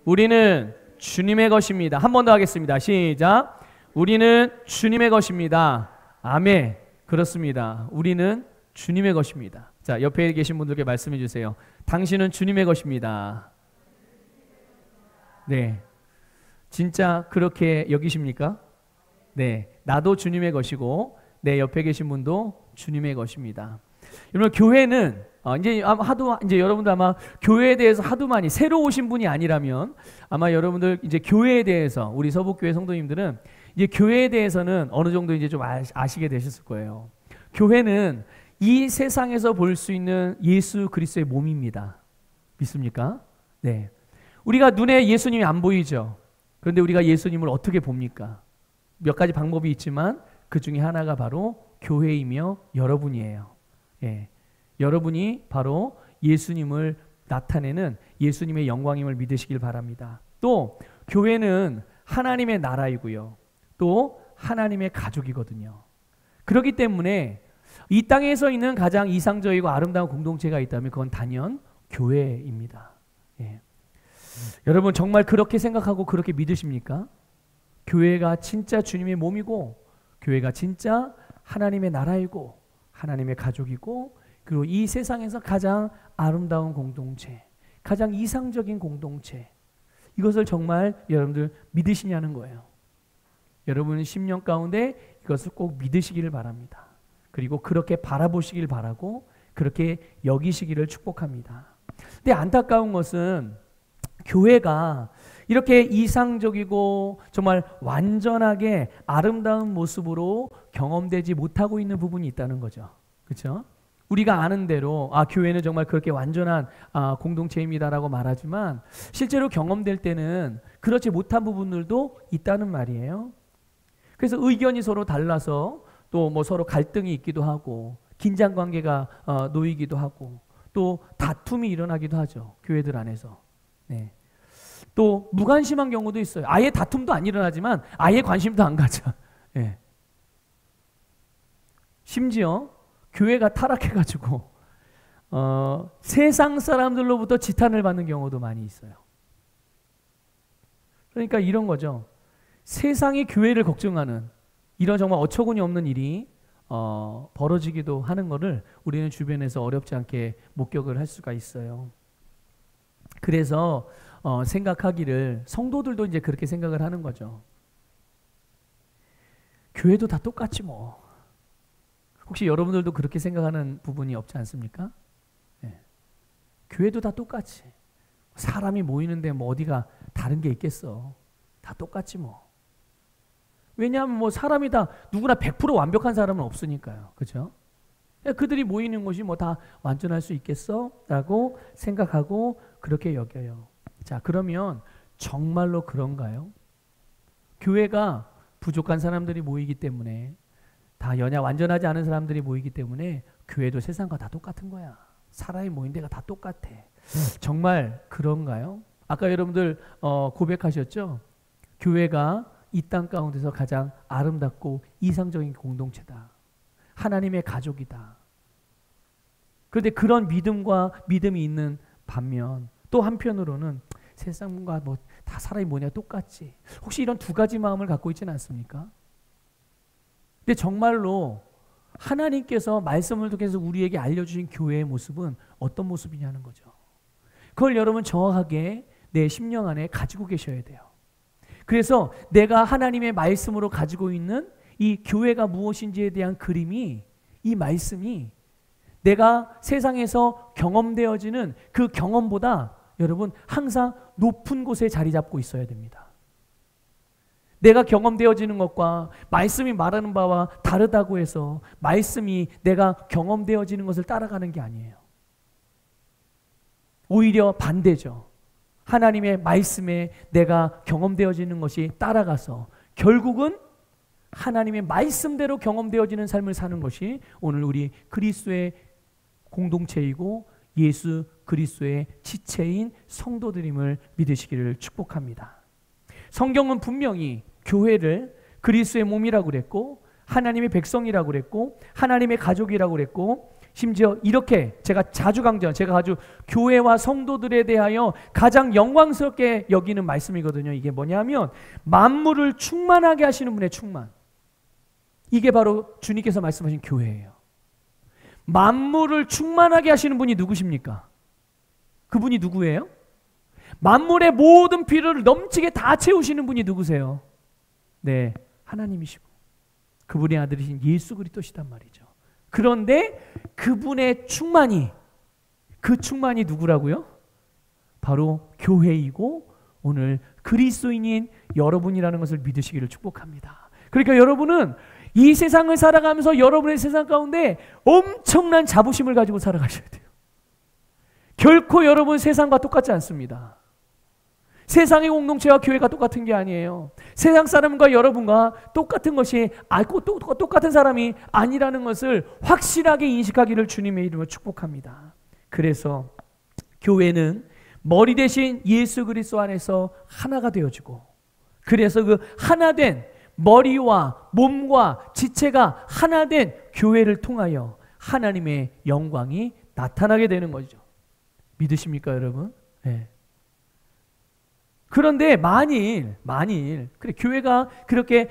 우리는 주님의 것입니다. 한 번 더 하겠습니다. 시작. 우리는 주님의 것입니다. 아멘. 그렇습니다. 우리는 주님의 것입니다. 자, 옆에 계신 분들께 말씀해 주세요. 당신은 주님의 것입니다. 네. 진짜 그렇게 여기십니까? 네. 나도 주님의 것이고 내 옆에 계신 분도 주님의 것입니다. 여러분, 교회는 이제 여러분들 아마 교회에 대해서 하도 많이 새로 오신 분이 아니라면 아마 여러분들 이제 교회에 대해서 우리 서북교회 성도님들은 이제 교회에 대해서는 어느 정도 이제 좀 아시게 되셨을 거예요. 교회는 이 세상에서 볼 수 있는 예수 그리스도의 몸입니다. 믿습니까? 네. 우리가 눈에 예수님이 안 보이죠. 그런데 우리가 예수님을 어떻게 봅니까? 몇 가지 방법이 있지만 그 중에 하나가 바로 교회이며 여러분이에요. 예. 여러분이 바로 예수님을 나타내는 예수님의 영광임을 믿으시길 바랍니다. 또 교회는 하나님의 나라이고요. 또 하나님의 가족이거든요. 그렇기 때문에 이 땅에서 있는 가장 이상적이고 아름다운 공동체가 있다면 그건 단연 교회입니다. 예. 여러분 정말 그렇게 생각하고 그렇게 믿으십니까? 교회가 진짜 주님의 몸이고 교회가 진짜 하나님의 나라이고 하나님의 가족이고 그리고 이 세상에서 가장 아름다운 공동체, 가장 이상적인 공동체, 이것을 정말 여러분들 믿으시냐는 거예요. 여러분 10년 가운데 이것을 꼭 믿으시기를 바랍니다. 그리고 그렇게 바라보시길 바라고 그렇게 여기시기를 축복합니다. 근데 안타까운 것은 교회가 이렇게 이상적이고 정말 완전하게 아름다운 모습으로 경험되지 못하고 있는 부분이 있다는 거죠. 그렇죠? 우리가 아는 대로 교회는 정말 그렇게 완전한 공동체입니다라고 말하지만 실제로 경험될 때는 그렇지 못한 부분들도 있다는 말이에요. 그래서 의견이 서로 달라서 또 뭐 서로 갈등이 있기도 하고 긴장 관계가 놓이기도 하고 또 다툼이 일어나기도 하죠. 교회들 안에서. 네. 또 무관심한 경우도 있어요. 아예 다툼도 안 일어나지만 아예 관심도 안 가죠. 네. 심지어 교회가 타락해가지고 세상 사람들로부터 지탄을 받는 경우도 많이 있어요. 그러니까 이런 거죠. 세상이 교회를 걱정하는 이런 정말 어처구니 없는 일이 벌어지기도 하는 것을 우리는 주변에서 어렵지 않게 목격을 할 수가 있어요. 그래서 생각하기를 성도들도 이제 그렇게 생각을 하는 거죠. 교회도 다 똑같지 뭐. 혹시 여러분들도 그렇게 생각하는 부분이 없지 않습니까? 네. 교회도 다 똑같이. 사람이 모이는데 뭐 어디가 다른 게 있겠어. 다 똑같지 뭐. 왜냐하면 뭐 사람이 다 누구나 100% 완벽한 사람은 없으니까요. 그렇죠? 그들이 모이는 곳이 뭐 다 완전할 수 있겠어? 라고 생각하고 그렇게 여겨요. 자, 그러면 정말로 그런가요? 교회가 부족한 사람들이 모이기 때문에 다 완전하지 않은 사람들이 모이기 때문에 교회도 세상과 다 똑같은 거야. 사람이 모인 데가 다 똑같아. 정말 그런가요? 아까 여러분들 고백하셨죠? 교회가 이 땅 가운데서 가장 아름답고 이상적인 공동체다. 하나님의 가족이다. 그런데 그런 믿음이 있는 반면 또 한편으로는 세상과 뭐 다 사람이 뭐냐 똑같지. 혹시 이런 두 가지 마음을 갖고 있지는 않습니까? 근데 정말로 하나님께서 말씀을 통해서 우리에게 알려주신 교회의 모습은 어떤 모습이냐는 거죠. 그걸 여러분 정확하게 내 심령 안에 가지고 계셔야 돼요. 그래서 내가 하나님의 말씀으로 가지고 있는 이 교회가 무엇인지에 대한 그림이, 이 말씀이 내가 세상에서 경험되어지는 그 경험보다 여러분 항상 높은 곳에 자리 잡고 있어야 됩니다. 내가 경험되어지는 것과 말씀이 말하는 바와 다르다고 해서 말씀이 내가 경험되어지는 것을 따라가는 게 아니에요. 오히려 반대죠. 하나님의 말씀에 내가 경험되어지는 것이 따라가서 결국은 하나님의 말씀대로 경험되어지는 삶을 사는 것이 오늘 우리 그리스도의 공동체이고 예수 그리스도의 지체인 성도들임을 믿으시기를 축복합니다. 성경은 분명히 교회를 그리스도의 몸이라고 그랬고 하나님의 백성이라고 그랬고 하나님의 가족이라고 그랬고 심지어 이렇게 제가 자주 강조한, 제가 아주 교회와 성도들에 대하여 가장 영광스럽게 여기는 말씀이거든요. 이게 뭐냐면 만물을 충만하게 하시는 분의 충만. 이게 바로 주님께서 말씀하신 교회예요. 만물을 충만하게 하시는 분이 누구십니까? 그분이 누구예요? 만물의 모든 필요를 넘치게 다 채우시는 분이 누구세요? 네, 하나님이시고 그분의 아들이신 예수 그리스도시단 말이죠. 그런데 그분의 충만이, 그 충만이 누구라고요? 바로 교회이고 오늘 그리스도인인 여러분이라는 것을 믿으시기를 축복합니다. 그러니까 여러분은 이 세상을 살아가면서 여러분의 세상 가운데 엄청난 자부심을 가지고 살아가셔야 돼요. 결코 여러분 세상과 똑같지 않습니다. 세상의 공동체와 교회가 똑같은 게 아니에요. 세상 사람과 여러분과 똑같은 것이 똑같은 사람이 아니라는 것을 확실하게 인식하기를 주님의 이름으로 축복합니다. 그래서 교회는 머리 대신 예수 그리스도 안에서 하나가 되어지고, 그래서 그 하나된 머리와 몸과 지체가 하나된 교회를 통하여 하나님의 영광이 나타나게 되는 거죠. 믿으십니까 여러분? 네. 그런데 만일 그래 교회가 그렇게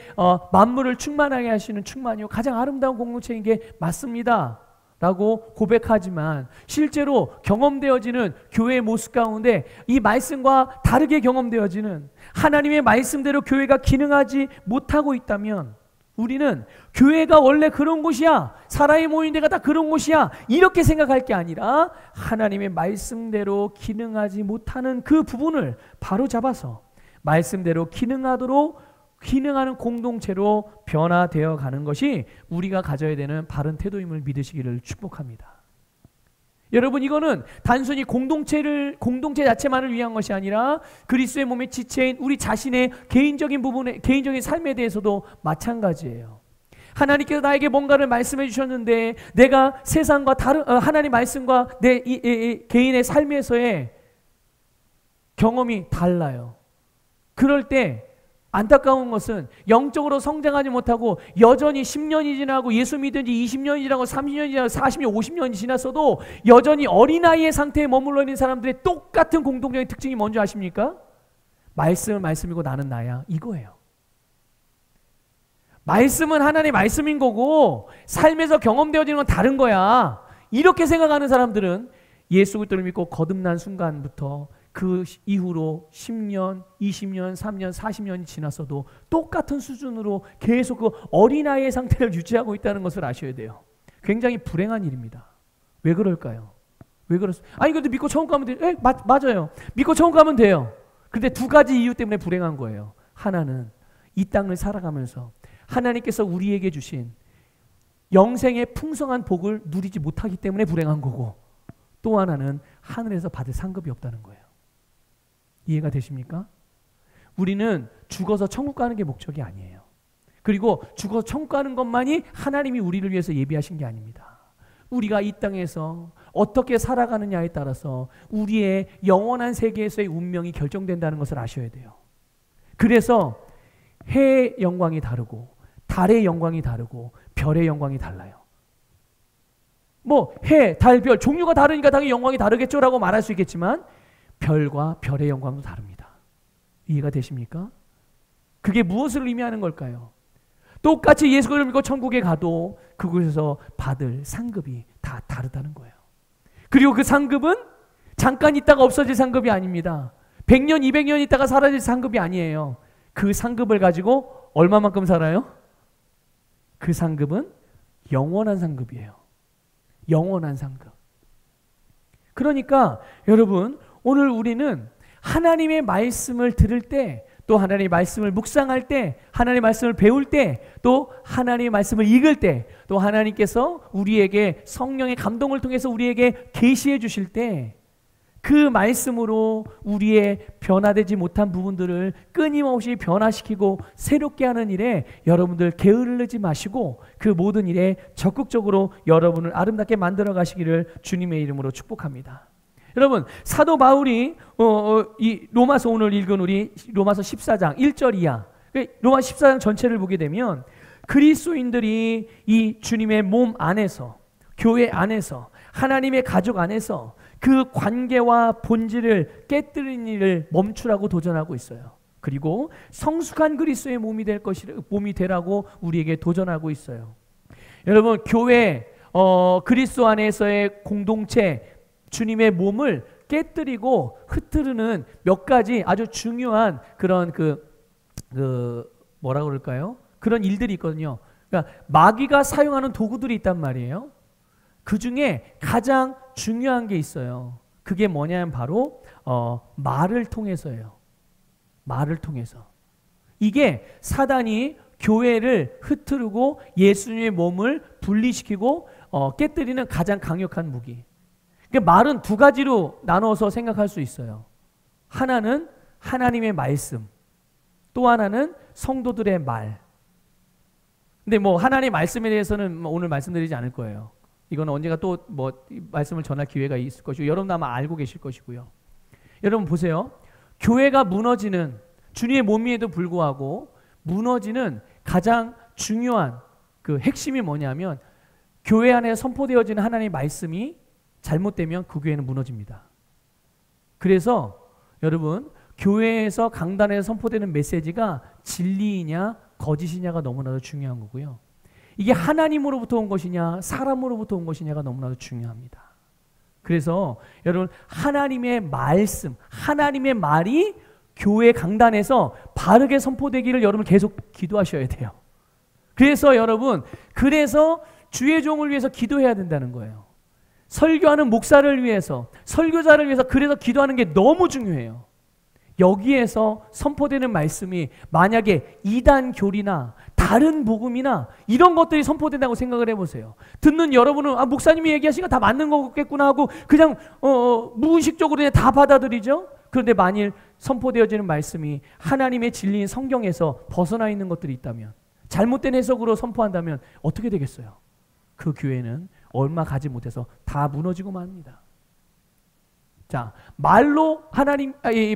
만물을 충만하게 하시는 충만이요 가장 아름다운 공동체인 게 맞습니다 라고 고백하지만 실제로 경험되어지는 교회의 모습 가운데 이 말씀과 다르게 경험되어지는 하나님의 말씀대로 교회가 기능하지 못하고 있다면 우리는 교회가 원래 그런 곳이야, 사람이 모인 데가 다 그런 곳이야 이렇게 생각할 게 아니라 하나님의 말씀대로 기능하지 못하는 그 부분을 바로 잡아서 말씀대로 기능하는 공동체로 변화되어 가는 것이 우리가 가져야 되는 바른 태도임을 믿으시기를 축복합니다. 여러분, 이거는 단순히 공동체 자체만을 위한 것이 아니라 그리스도의 몸의 지체인 우리 자신의 개인적인 부분에, 개인적인 삶에 대해서도 마찬가지예요. 하나님께서 나에게 뭔가를 말씀해 주셨는데 내가 세상과 다른 하나님 말씀과 내 개인의 삶에서의 경험이 달라요. 그럴 때 안타까운 것은 영적으로 성장하지 못하고 여전히 10년이 지나고 예수 믿은 지 20년이 지나고 30년이 지나고 40년, 50년이 지났어도 여전히 어린아이의 상태에 머물러 있는 사람들의 똑같은 공통적인 특징이 뭔지 아십니까? 말씀은 말씀이고 나는 나야, 이거예요. 말씀은 하나님의 말씀인 거고 삶에서 경험되어지는 건 다른 거야. 이렇게 생각하는 사람들은 예수 그리스도를 믿고 거듭난 순간부터 그 이후로 10년, 20년, 3년, 40년이 지났어도 똑같은 수준으로 계속 그 어린아이의 상태를 유지하고 있다는 것을 아셔야 돼요. 굉장히 불행한 일입니다. 왜 그럴까요? 왜 그렇습니까? 아니 근데 믿고 처음 가면 돼요. 맞아요. 믿고 처음 가면 돼요. 근데 두 가지 이유 때문에 불행한 거예요. 하나는 이 땅을 살아가면서 하나님께서 우리에게 주신 영생의 풍성한 복을 누리지 못하기 때문에 불행한 거고, 또 하나는 하늘에서 받을 상급이 없다는 거예요. 이해가 되십니까? 우리는 죽어서 천국 가는 게 목적이 아니에요. 그리고 죽어서 천국 가는 것만이 하나님이 우리를 위해서 예비하신 게 아닙니다. 우리가 이 땅에서 어떻게 살아가느냐에 따라서 우리의 영원한 세계에서의 운명이 결정된다는 것을 아셔야 돼요. 그래서 해의 영광이 다르고 달의 영광이 다르고 별의 영광이 달라요. 뭐 해, 달, 별 종류가 다르니까 당연히 영광이 다르겠죠라고 말할 수 있겠지만 별과 별의 영광도 다릅니다. 이해가 되십니까? 그게 무엇을 의미하는 걸까요? 똑같이 예수 그리스도를 믿고 천국에 가도 그곳에서 받을 상급이 다 다르다는 거예요. 그리고 그 상급은 잠깐 있다가 없어질 상급이 아닙니다. 100년, 200년 있다가 사라질 상급이 아니에요. 그 상급을 가지고 얼마만큼 살아요? 그 상급은 영원한 상급이에요. 영원한 상급. 그러니까 여러분, 오늘 우리는 하나님의 말씀을 들을 때, 또 하나님의 말씀을 묵상할 때, 하나님의 말씀을 배울 때, 또 하나님의 말씀을 읽을 때, 또 하나님께서 우리에게 성령의 감동을 통해서 우리에게 계시해 주실 때 그 말씀으로 우리의 변화되지 못한 부분들을 끊임없이 변화시키고 새롭게 하는 일에 여러분들 게으르지 마시고 그 모든 일에 적극적으로 여러분을 아름답게 만들어 가시기를 주님의 이름으로 축복합니다. 여러분, 사도 바울이 이 로마서 오늘 읽은 우리 로마서 14장 1절 이하, 로마서 14장 전체를 보게 되면 그리스도인들이 이 주님의 몸 안에서 교회 안에서, 하나님의 가족 안에서 그 관계와 본질을 깨뜨리는 일을 멈추라고 도전하고 있어요. 그리고 성숙한 그리스도의 몸이 되라고 우리에게 도전하고 있어요. 여러분, 교회 그리스도 안에서의 공동체, 주님의 몸을 깨뜨리고 흐트르는 몇 가지 아주 중요한 그런 뭐라 그럴까요? 그런 일들이 있거든요. 그러니까 마귀가 사용하는 도구들이 있단 말이에요. 그 중에 가장 중요한 게 있어요. 그게 뭐냐면 바로 말을 통해서예요. 말을 통해서. 이게 사단이 교회를 흐트르고 예수님의 몸을 분리시키고 깨뜨리는 가장 강력한 무기. 그러니까 말은 두 가지로 나눠서 생각할 수 있어요. 하나는 하나님의 말씀, 또 하나는 성도들의 말. 근데 뭐 하나님의 말씀에 대해서는 오늘 말씀드리지 않을 거예요. 이건 언젠가 또 뭐 말씀을 전할 기회가 있을 것이고 여러분 아마 알고 계실 것이고요. 여러분 보세요. 교회가 무너지는, 주님의 몸임에도 불구하고 무너지는 가장 중요한 그 핵심이 뭐냐면, 교회 안에 선포되어지는 하나님의 말씀이 잘못되면 그 교회는 무너집니다. 그래서 여러분, 교회에서 강단에서 선포되는 메시지가 진리이냐 거짓이냐가 너무나도 중요한 거고요. 이게 하나님으로부터 온 것이냐 사람으로부터 온 것이냐가 너무나도 중요합니다. 그래서 여러분, 하나님의 말씀, 하나님의 말이 교회 강단에서 바르게 선포되기를 여러분 계속 기도하셔야 돼요. 그래서 여러분, 그래서 주의 종을 위해서 기도해야 된다는 거예요. 설교하는 목사를 위해서, 설교자를 위해서 그래서 기도하는 게 너무 중요해요. 여기에서 선포되는 말씀이 만약에 이단 교리나 다른 복음이나 이런 것들이 선포된다고 생각을 해보세요. 듣는 여러분은 목사님이 얘기하시니까 다 맞는 거겠구나 하고 그냥 무의식적으로 그냥 다 받아들이죠. 그런데 만일 선포되어지는 말씀이 하나님의 진리인 성경에서 벗어나 있는 것들이 있다면, 잘못된 해석으로 선포한다면 어떻게 되겠어요? 그 교회는 얼마 가지 못해서 다 무너지고 맙니다. 자, 말로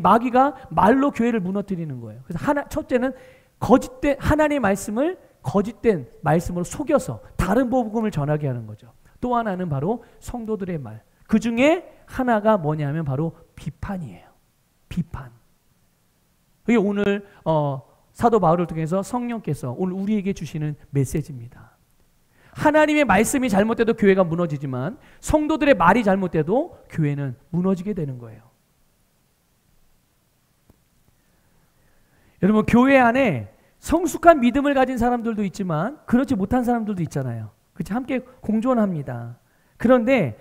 마귀가 말로 교회를 무너뜨리는 거예요. 그래서 첫째는 거짓된 하나님의 말씀을 거짓된 말씀으로 속여서 다른 복음을 전하게 하는 거죠. 또 하나는 바로 성도들의 말. 그 중에 하나가 뭐냐면 바로 비판이에요. 비판. 그게 오늘 사도 바울을 통해서 성령께서 오늘 우리에게 주시는 메시지입니다. 하나님의 말씀이 잘못돼도 교회가 무너지지만 성도들의 말이 잘못돼도 교회는 무너지게 되는 거예요. 여러분, 교회 안에 성숙한 믿음을 가진 사람들도 있지만 그렇지 못한 사람들도 있잖아요. 그렇지, 함께 공존합니다. 그런데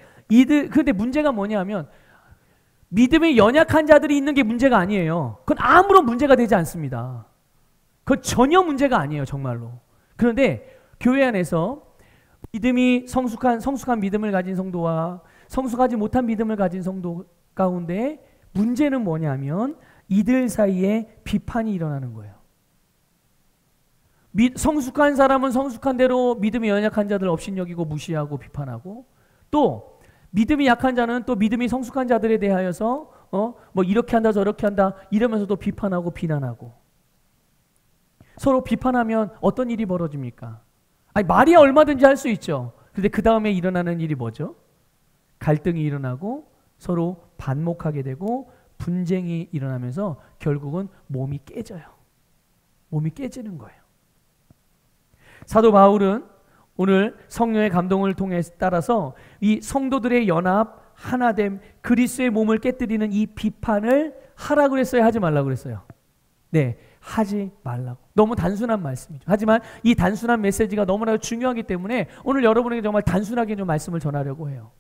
문제가 뭐냐면, 믿음이 연약한 자들이 있는 게 문제가 아니에요. 그건 아무런 문제가 되지 않습니다. 그건 전혀 문제가 아니에요, 정말로. 그런데 교회 안에서 믿음이 성숙한 믿음을 가진 성도와 성숙하지 못한 믿음을 가진 성도 가운데 문제는 뭐냐면 이들 사이에 비판이 일어나는 거예요. 성숙한 사람은 성숙한 대로 믿음이 연약한 자들 업신여기고 무시하고 비판하고, 또 믿음이 약한 자는 또 믿음이 성숙한 자들에 대하여서 뭐 이렇게 한다 저렇게 한다 이러면서도 비판하고 비난하고. 서로 비판하면 어떤 일이 벌어집니까? 말이야 얼마든지 할 수 있죠. 그런데 그 다음에 일어나는 일이 뭐죠? 갈등이 일어나고 서로 반목하게 되고 분쟁이 일어나면서 결국은 몸이 깨져요. 몸이 깨지는 거예요. 사도 바울은 오늘 성령의 감동을 통해 따라서 이 성도들의 연합, 하나됨, 그리스도의 몸을 깨뜨리는 이 비판을 하라고 그랬어요? 하지 말라고 그랬어요? 네, 하지 말라고. 너무 단순한 말씀이죠. 하지만 이 단순한 메시지가 너무나 중요하기 때문에 오늘 여러분에게 정말 단순하게 좀 말씀을 전하려고 해요.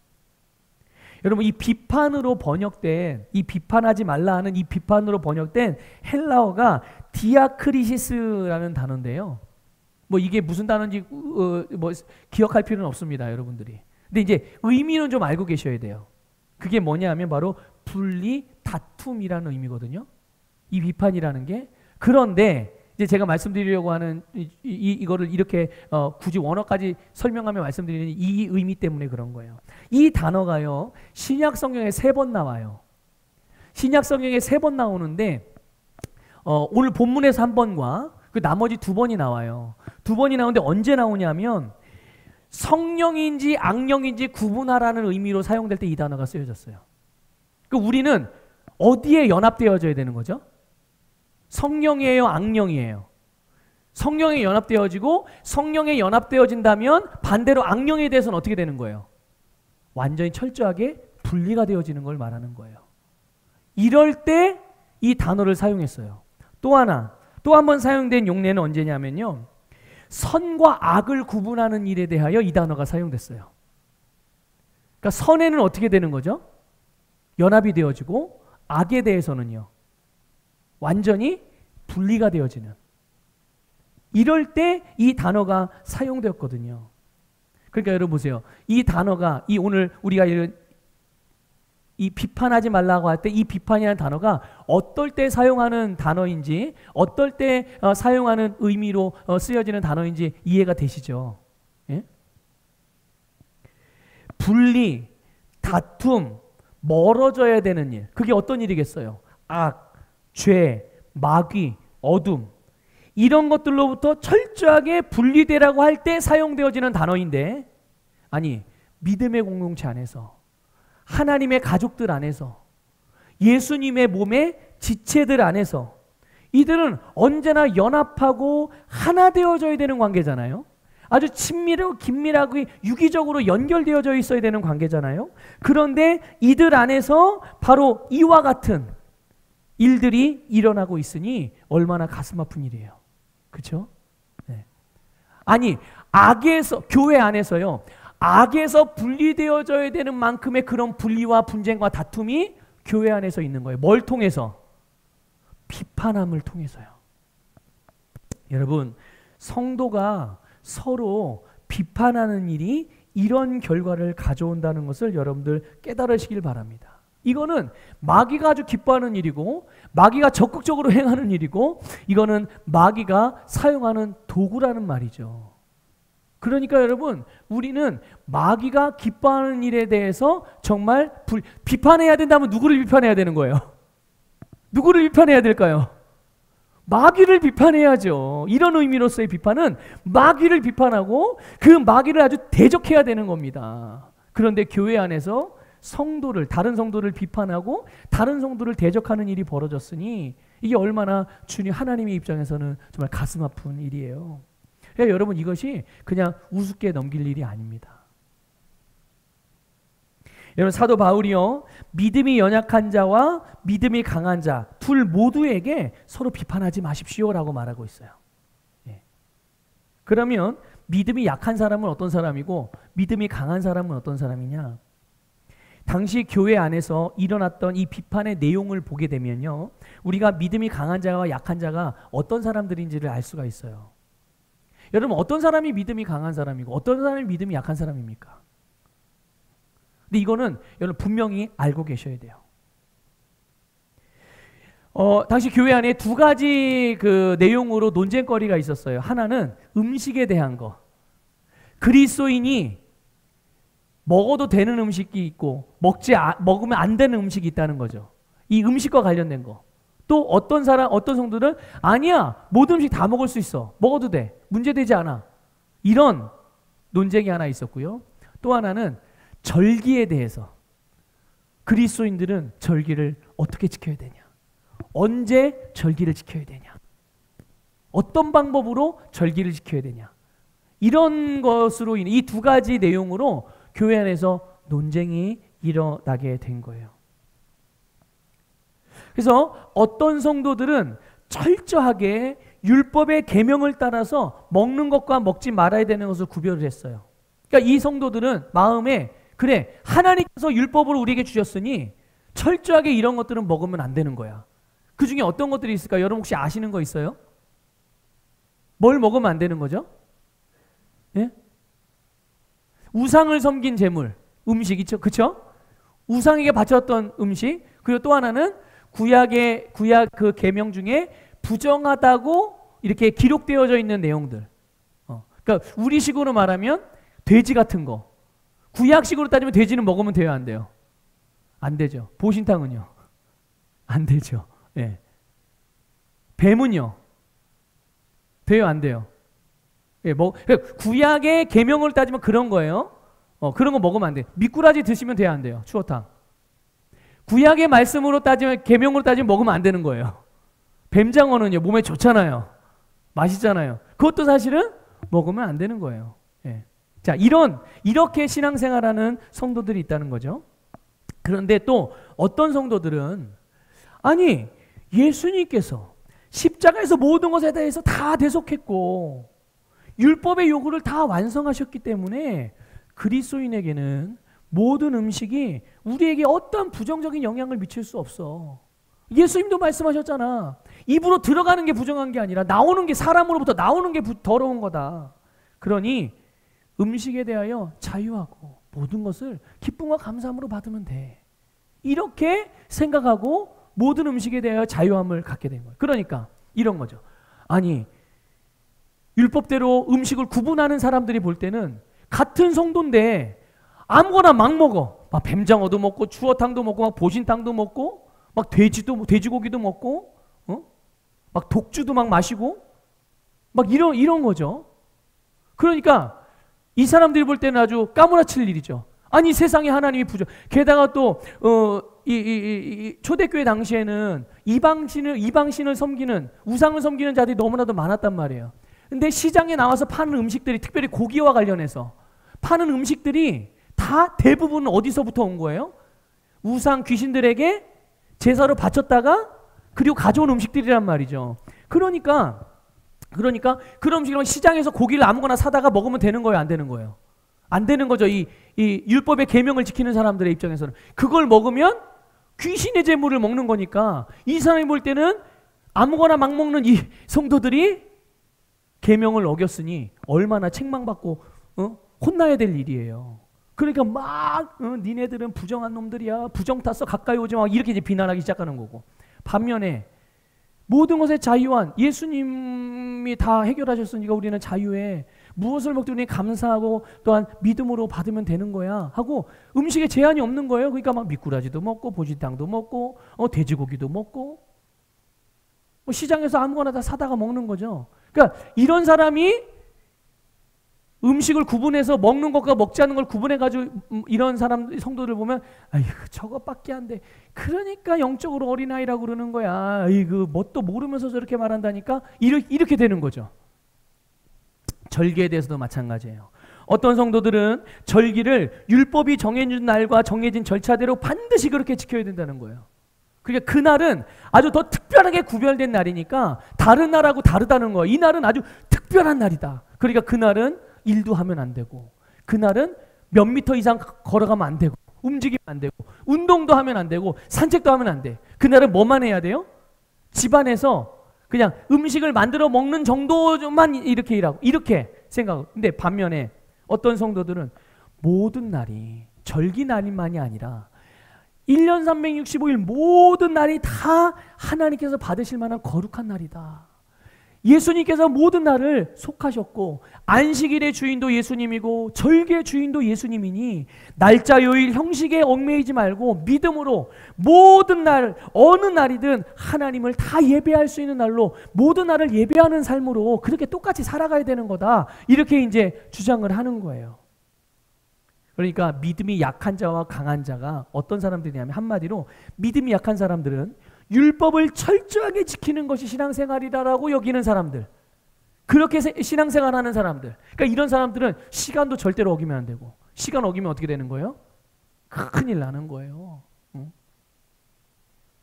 여러분, 이 비판으로 번역된, 이 비판하지 말라 하는 이 비판으로 번역된 헬라어가 디아크리시스라는 단어인데요. 뭐 이게 무슨 단어인지 뭐 기억할 필요는 없습니다, 여러분들이. 근데 이제 의미는 좀 알고 계셔야 돼요. 그게 뭐냐 하면 바로 분리, 다툼이라는 의미거든요. 이 비판이라는 게. 그런데 이제 제가 말씀드리려고 하는 이거를 이렇게 굳이 원어까지 설명하며 말씀드리는 이 의미 때문에 그런 거예요. 이 단어가요, 신약 성경에 3번 나와요. 신약 성경에 3번 나오는데 오늘 본문에서 1번과 그 나머지 2번이 나와요. 2번이 나오는데 언제 나오냐면 성령인지 악령인지 구분하라는 의미로 사용될 때 이 단어가 쓰여졌어요. 그러니까 우리는 어디에 연합되어져야 되는 거죠? 성령이에요, 악령이에요? 성령에 연합되어지고 성령에 연합되어진다면 반대로 악령에 대해서는 어떻게 되는 거예요? 완전히 철저하게 분리가 되어지는 걸 말하는 거예요. 이럴 때 이 단어를 사용했어요. 또 한 번 사용된 용례는 언제냐면요. 선과 악을 구분하는 일에 대하여 이 단어가 사용됐어요. 그러니까 선에는 어떻게 되는 거죠? 연합이 되어지고 악에 대해서는요. 완전히 분리가 되어지는. 이럴 때 이 단어가 사용되었거든요. 그러니까 여러분 보세요. 이 단어가 오늘 우리가 이 비판하지 말라고 할 때 이 비판이라는 단어가 어떨 때 사용하는 단어인지 어떨 때 사용하는 의미로 쓰여지는 단어인지 이해가 되시죠? 예? 분리, 다툼, 멀어져야 되는 일. 그게 어떤 일이겠어요? 악, 죄, 마귀, 어둠. 이런 것들로부터 철저하게 분리되라고 할 때 사용되어지는 단어인데, 아니, 믿음의 공동체 안에서, 하나님의 가족들 안에서, 예수님의 몸의 지체들 안에서 이들은 언제나 연합하고 하나 되어져야 되는 관계잖아요. 아주 친밀하고 긴밀하고 유기적으로 연결되어져 있어야 되는 관계잖아요. 그런데 이들 안에서 바로 이와 같은 일들이 일어나고 있으니 얼마나 가슴 아픈 일이에요. 그렇죠? 네. 아니, 악에서, 교회 안에서요, 악에서 분리되어져야 되는 만큼의 그런 분리와 분쟁과 다툼이 교회 안에서 있는 거예요. 뭘 통해서? 비판함을 통해서요. 여러분, 성도가 서로 비판하는 일이 이런 결과를 가져온다는 것을 여러분들 깨달으시길 바랍니다. 이거는 마귀가 아주 기뻐하는 일이고, 마귀가 적극적으로 행하는 일이고, 이거는 마귀가 사용하는 도구라는 말이죠. 그러니까 여러분, 우리는 마귀가 기뻐하는 일에 대해서 정말 비판해야 된다면 누구를 비판해야 되는 거예요? 누구를 비판해야 될까요? 마귀를 비판해야죠. 이런 의미로서의 비판은 마귀를 비판하고 그 마귀를 아주 대적해야 되는 겁니다. 그런데 교회 안에서 성도를, 다른 성도를 비판하고 다른 성도를 대적하는 일이 벌어졌으니 이게 얼마나 주님 하나님의 입장에서는 정말 가슴 아픈 일이에요. 그러니까 여러분, 이것이 그냥 우습게 넘길 일이 아닙니다. 여러분, 사도 바울이요, 믿음이 연약한 자와 믿음이 강한 자 둘 모두에게 서로 비판하지 마십시오라고 말하고 있어요. 예. 그러면 믿음이 약한 사람은 어떤 사람이고 믿음이 강한 사람은 어떤 사람이냐? 당시 교회 안에서 일어났던 이 비판의 내용을 보게 되면요, 우리가 믿음이 강한 자와 약한 자가 어떤 사람들인지를 알 수가 있어요. 여러분, 어떤 사람이 믿음이 강한 사람이고 어떤 사람이 믿음이 약한 사람입니까? 근데 이거는 여러분 분명히 알고 계셔야 돼요. 당시 교회 안에 두 가지 그 내용으로 논쟁거리가 있었어요. 하나는 음식에 대한 거. 그리스도인이 먹어도 되는 음식이 있고 먹으면 안 되는 음식이 있다는 거죠. 이 음식과 관련된 거. 또 어떤 성도들은 아니야, 모든 음식 다 먹을 수 있어, 먹어도 돼, 문제되지 않아, 이런 논쟁이 하나 있었고요. 또 하나는 절기에 대해서, 그리스도인들은 절기를 어떻게 지켜야 되냐, 언제 절기를 지켜야 되냐, 어떤 방법으로 절기를 지켜야 되냐, 이런 것으로 인해 이 두 가지 내용으로 교회 안에서 논쟁이 일어나게 된 거예요. 그래서 어떤 성도들은 철저하게 율법의 계명을 따라서 먹는 것과 먹지 말아야 되는 것을 구별을 했어요. 그러니까 이 성도들은 마음에, 그래, 하나님께서 율법을 우리에게 주셨으니 철저하게 이런 것들은 먹으면 안 되는 거야. 그 중에 어떤 것들이 있을까요? 여러분 혹시 아시는 거 있어요? 뭘 먹으면 안 되는 거죠? 예? 우상을 섬긴 제물, 음식 있죠, 그렇죠? 우상에게 바쳤던 음식. 그리고 또 하나는 구약 그 계명 중에 부정하다고 이렇게 기록되어져 있는 내용들. 그러니까 우리식으로 말하면 돼지 같은 거. 구약식으로 따지면 돼지는 먹으면 돼요, 안 돼요? 안 되죠. 보신탕은요? 안 되죠. 예. 뱀은요? 돼요, 안 돼요? 예, 구약의 계명을 따지면 그런 거예요. 그런 거 먹으면 안 돼. 미꾸라지 드시면 돼야 안 돼요. 추어탕. 구약의 말씀으로 따지면, 계명으로 따지면 먹으면 안 되는 거예요. 뱀장어는요, 몸에 좋잖아요. 맛있잖아요. 그것도 사실은 먹으면 안 되는 거예요. 예. 자, 이렇게 신앙생활하는 성도들이 있다는 거죠. 그런데 또 어떤 성도들은, 아니, 예수님께서 십자가에서 모든 것에 대해서 다 대속했고, 율법의 요구를 다 완성하셨기 때문에 그리스도인에게는 모든 음식이 우리에게 어떤 부정적인 영향을 미칠 수 없어. 예수님도 말씀하셨잖아. 입으로 들어가는 게 부정한 게 아니라 나오는 게, 사람으로부터 나오는 게 더러운 거다. 그러니 음식에 대하여 자유하고 모든 것을 기쁨과 감사함으로 받으면 돼. 이렇게 생각하고 모든 음식에 대하여 자유함을 갖게 된 거예요. 그러니까 이런 거죠. 아니, 율법대로 음식을 구분하는 사람들이 볼 때는 같은 성도인데 아무거나 막 먹어. 막 뱀장어도 먹고 추어탕도 먹고 막 보신탕도 먹고 막 돼지고기도 먹고 막 독주도 막 마시고 막 이런 거죠. 그러니까 이 사람들이 볼 때는 아주 까무라칠 일이죠. 아니, 세상에 하나님이 게다가 또 초대교회 당시에는 이방신을 섬기는, 우상을 섬기는 자들이 너무나도 많았단 말이에요. 근데 시장에 나와서 파는 음식들이, 특별히 고기와 관련해서 파는 음식들이 다 대부분 어디서부터 온 거예요? 우상 귀신들에게 제사로 바쳤다가 그리고 가져온 음식들이란 말이죠. 그러니까 그런 음식이면 시장에서 고기를 아무거나 사다가 먹으면 되는 거예요, 안 되는 거예요? 안 되는 거죠. 이 율법의 계명을 지키는 사람들의 입장에서는 그걸 먹으면 귀신의 제물을 먹는 거니까 이 사람이 볼 때는 아무거나 막 먹는 이 성도들이 계명을 어겼으니 얼마나 책망받고 혼나야 될 일이에요. 그러니까 막 니네들은 부정한 놈들이야, 부정 탔어, 가까이 오지 마, 이렇게 이제 비난하기 시작하는 거고, 반면에 모든 것에 자유한 예수님이 다 해결하셨으니까 우리는 자유해. 무엇을 먹든 우리는 감사하고 또한 믿음으로 받으면 되는 거야 하고 음식에 제한이 없는 거예요. 그러니까 막 미꾸라지도 먹고 보신탕도 먹고 돼지고기도 먹고 시장에서 아무거나 다 사다가 먹는 거죠. 그러니까 이런 사람이 음식을 구분해서 먹는 것과 먹지 않는 걸 구분해가지고 이런 사람, 성도들 보면 아이고 저것밖에 안 돼. 그러니까 영적으로 어린아이라고 그러는 거야. 아이고 뭣도 모르면서 저렇게 말한다니까. 이렇게 되는 거죠. 절기에 대해서도 마찬가지예요. 어떤 성도들은 절기를 율법이 정해진 날과 정해진 절차대로 반드시 그렇게 지켜야 된다는 거예요. 그러니까 그날은 아주 더 특별하게 구별된 날이니까 다른 날하고 다르다는 거예요. 이 날은 아주 특별한 날이다. 그러니까 그날은 일도 하면 안 되고, 그날은 몇 미터 이상 걸어가면 안 되고, 움직이면 안 되고, 운동도 하면 안 되고, 산책도 하면 안 돼. 그날은 뭐만 해야 돼요? 집안에서 그냥 음식을 만들어 먹는 정도만 이렇게 일하고, 이렇게 생각하고. 근데 반면에 어떤 성도들은 모든 날이 절기 날만이 아니라 1년 365일 모든 날이 다 하나님께서 받으실 만한 거룩한 날이다. 예수님께서 모든 날을 속하셨고 안식일의 주인도 예수님이고 절기의 주인도 예수님이니 날짜 요일 형식에 얽매이지 말고 믿음으로 모든 날 어느 날이든 하나님을 다 예배할 수 있는 날로 모든 날을 예배하는 삶으로 그렇게 똑같이 살아가야 되는 거다. 이렇게 이제 주장을 하는 거예요. 그러니까 믿음이 약한 자와 강한 자가 어떤 사람들이냐면 한마디로 믿음이 약한 사람들은 율법을 철저하게 지키는 것이 신앙생활이다라고 여기는 사람들, 그렇게 신앙생활하는 사람들, 그러니까 이런 사람들은 시간도 절대로 어기면 안 되고, 시간 어기면 어떻게 되는 거예요? 큰일 나는 거예요. 응?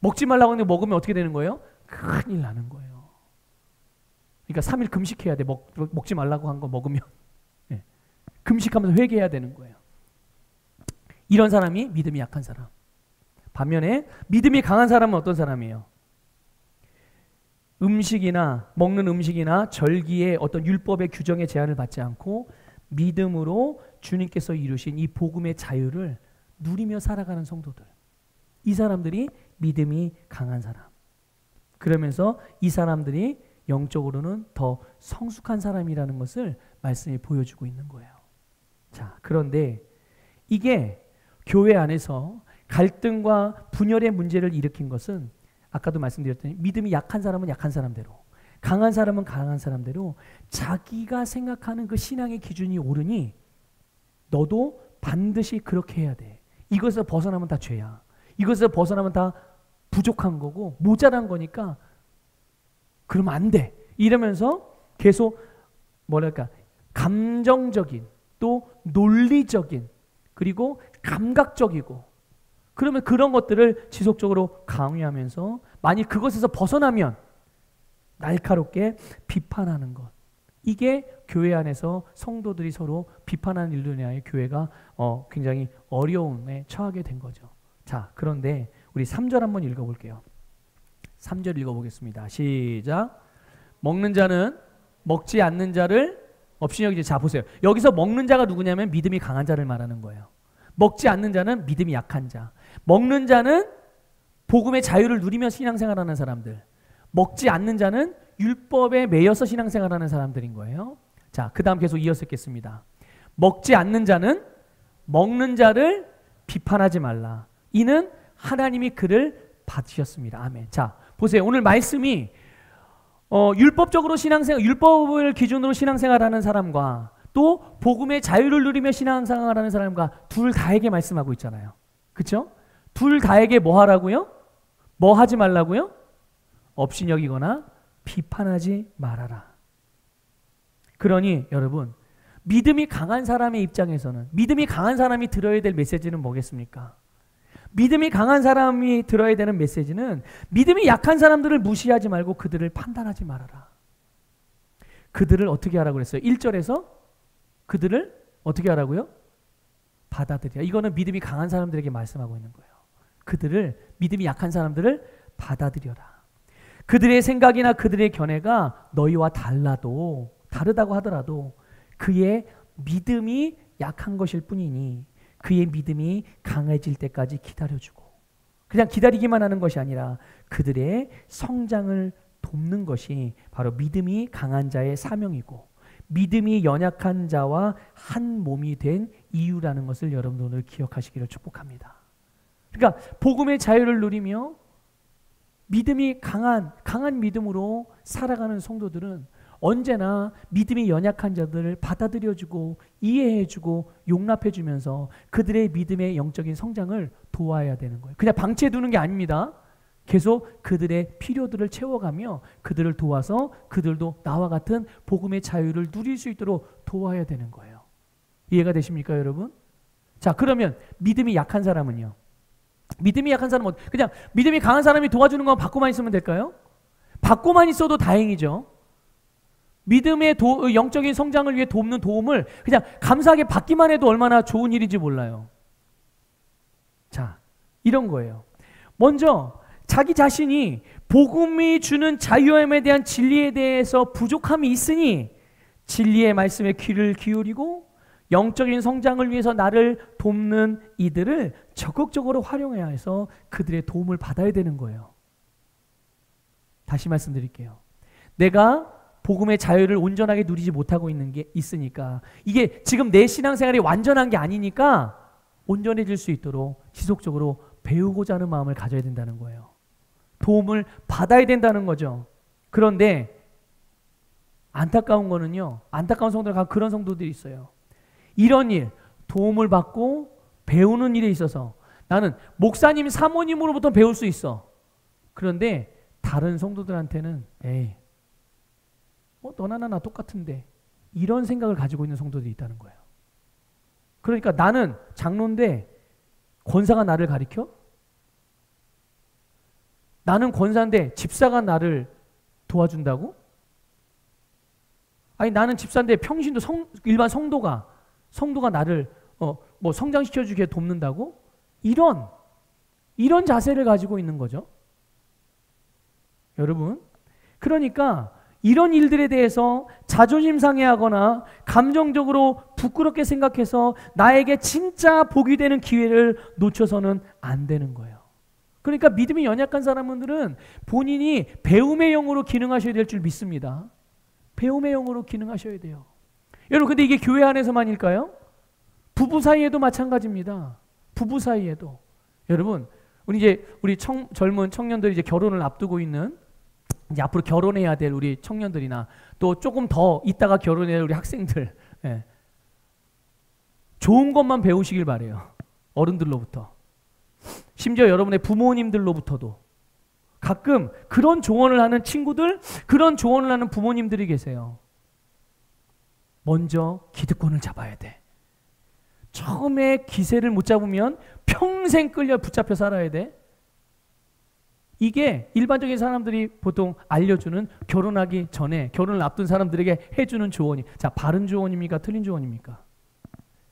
먹지 말라고 하는데 먹으면 어떻게 되는 거예요? 큰일 나는 거예요. 그러니까 3일 금식해야 돼. 먹지 말라고 한 거 먹으면. 네. 금식하면서 회개해야 되는 거예요. 이런 사람이 믿음이 약한 사람. 반면에 믿음이 강한 사람은 어떤 사람이에요? 먹는 음식이나 절기의 어떤 율법의 규정의 제한을 받지 않고 믿음으로 주님께서 이루신 이 복음의 자유를 누리며 살아가는 성도들. 이 사람들이 믿음이 강한 사람. 그러면서 이 사람들이 영적으로는 더 성숙한 사람이라는 것을 말씀이 보여주고 있는 거예요. 자, 그런데 이게 교회 안에서 갈등과 분열의 문제를 일으킨 것은 아까도 말씀드렸더니 믿음이 약한 사람은 약한 사람대로, 강한 사람은 강한 사람대로 자기가 생각하는 그 신앙의 기준이 옳으니 너도 반드시 그렇게 해야 돼. 이것에서 벗어나면 다 죄야. 이것에서 벗어나면 다 부족한 거고 모자란 거니까 그러면 안 돼. 이러면서 계속 뭐랄까 감정적인 또 논리적인 그리고 감각적이고 그러면 그런 것들을 지속적으로 강요하면서 만약 그것에서 벗어나면 날카롭게 비판하는 것. 이게 교회 안에서 성도들이 서로 비판하는 일로 인하여 교회가 굉장히 어려움에 처하게 된 거죠. 자, 그런데 우리 3절 한번 읽어볼게요. 3절 읽어보겠습니다. 시작. 먹는 자는 먹지 않는 자를 없이 여기지. 자, 보세요. 여기서 먹는 자가 누구냐면 믿음이 강한 자를 말하는 거예요. 먹지 않는 자는 믿음이 약한 자. 먹는 자는 복음의 자유를 누리며 신앙생활하는 사람들. 먹지 않는 자는 율법에 매여서 신앙생활하는 사람들인 거예요. 자, 그 다음 계속 이어서 읽겠습니다. 먹지 않는 자는 먹는 자를 비판하지 말라. 이는 하나님이 그를 받으셨습니다. 아멘. 자, 보세요. 오늘 말씀이 율법적으로 신앙생활, 율법을 기준으로 신앙생활하는 사람과 또 복음의 자유를 누리며 신앙생활하는 사람과 둘 다에게 말씀하고 있잖아요. 그렇죠? 둘 다에게 뭐 하라고요? 뭐 하지 말라고요? 업신여기거나 비판하지 말아라. 그러니 여러분, 믿음이 강한 사람의 입장에서는 믿음이 강한 사람이 들어야 될 메시지는 뭐겠습니까? 믿음이 강한 사람이 들어야 되는 메시지는 믿음이 약한 사람들을 무시하지 말고 그들을 판단하지 말아라. 그들을 어떻게 하라고 그랬어요? 1절에서 그들을 어떻게 하라고요? 받아들여. 이거는 믿음이 강한 사람들에게 말씀하고 있는 거예요. 그들을, 믿음이 약한 사람들을 받아들여라. 그들의 생각이나 그들의 견해가 너희와 다르다고 하더라도 그의 믿음이 약한 것일 뿐이니 그의 믿음이 강해질 때까지 기다려주고 그냥 기다리기만 하는 것이 아니라 그들의 성장을 돕는 것이 바로 믿음이 강한 자의 사명이고 믿음이 연약한 자와 한 몸이 된 이유라는 것을 여러분 오늘 기억하시기를 축복합니다. 그러니까 복음의 자유를 누리며 믿음이 강한 믿음으로 살아가는 성도들은 언제나 믿음이 연약한 자들을 받아들여주고 이해해주고 용납해주면서 그들의 믿음의 영적인 성장을 도와야 되는 거예요. 그냥 방치해두는 게 아닙니다. 계속 그들의 필요들을 채워가며 그들을 도와서 그들도 나와 같은 복음의 자유를 누릴 수 있도록 도와야 되는 거예요. 이해가 되십니까, 여러분? 자, 그러면 믿음이 약한 사람은요? 믿음이 약한 사람은 그냥 믿음이 강한 사람이 도와주는 건 받고만 있으면 될까요? 받고만 있어도 다행이죠. 믿음의 영적인 성장을 위해 돕는 도움을 그냥 감사하게 받기만 해도 얼마나 좋은 일인지 몰라요. 자, 이런 거예요. 먼저 자기 자신이 복음이 주는 자유함에 대한 진리에 대해서 부족함이 있으니 진리의 말씀에 귀를 기울이고 영적인 성장을 위해서 나를 돕는 이들을 적극적으로 활용해야 해서 그들의 도움을 받아야 되는 거예요. 다시 말씀드릴게요. 내가 복음의 자유를 온전하게 누리지 못하고 있는 게 있으니까 이게 지금 내 신앙생활이 완전한 게 아니니까 온전해질 수 있도록 지속적으로 배우고자 하는 마음을 가져야 된다는 거예요. 도움을 받아야 된다는 거죠. 그런데 안타까운 거는요. 안타까운 성도들 그런 성도들이 있어요. 이런 일, 도움을 받고 배우는 일에 있어서 나는 목사님, 사모님으로부터 배울 수 있어. 그런데 다른 성도들한테는 에이, 너나 나나 똑같은데 이런 생각을 가지고 있는 성도들이 있다는 거예요. 그러니까 나는 장로인데 권사가 나를 가리켜? 나는 권사인데 집사가 나를 도와준다고? 아니 나는 집사인데 평신도 일반 성도가 나를 성장시켜주게 돕는다고? 이런 자세를 가지고 있는 거죠. 여러분, 그러니까 이런 일들에 대해서 자존심 상해하거나 감정적으로 부끄럽게 생각해서 나에게 진짜 복이 되는 기회를 놓쳐서는 안 되는 거예요. 그러니까 믿음이 연약한 사람들은 본인이 배움의 영으로 기능하셔야 될 줄 믿습니다. 배움의 영으로 기능하셔야 돼요. 여러분, 근데 이게 교회 안에서만일까요? 부부 사이에도 마찬가지입니다. 부부 사이에도. 여러분, 우리 젊은 청년들이 이제 결혼을 앞두고 있는 이제 앞으로 결혼해야 될 우리 청년들이나 또 조금 더 있다가 결혼해야 될 우리 학생들, 예. 좋은 것만 배우시길 바래요. 어른들로부터. 심지어 여러분의 부모님들로부터도. 가끔 그런 조언을 하는 친구들, 그런 조언을 하는 부모님들이 계세요. 먼저 기득권을 잡아야 돼. 처음에 기세를 못 잡으면 평생 끌려 붙잡혀 살아야 돼. 이게 일반적인 사람들이 보통 알려주는, 결혼하기 전에 결혼을 앞둔 사람들에게 해주는 조언이, 자, 바른 조언입니까? 틀린 조언입니까?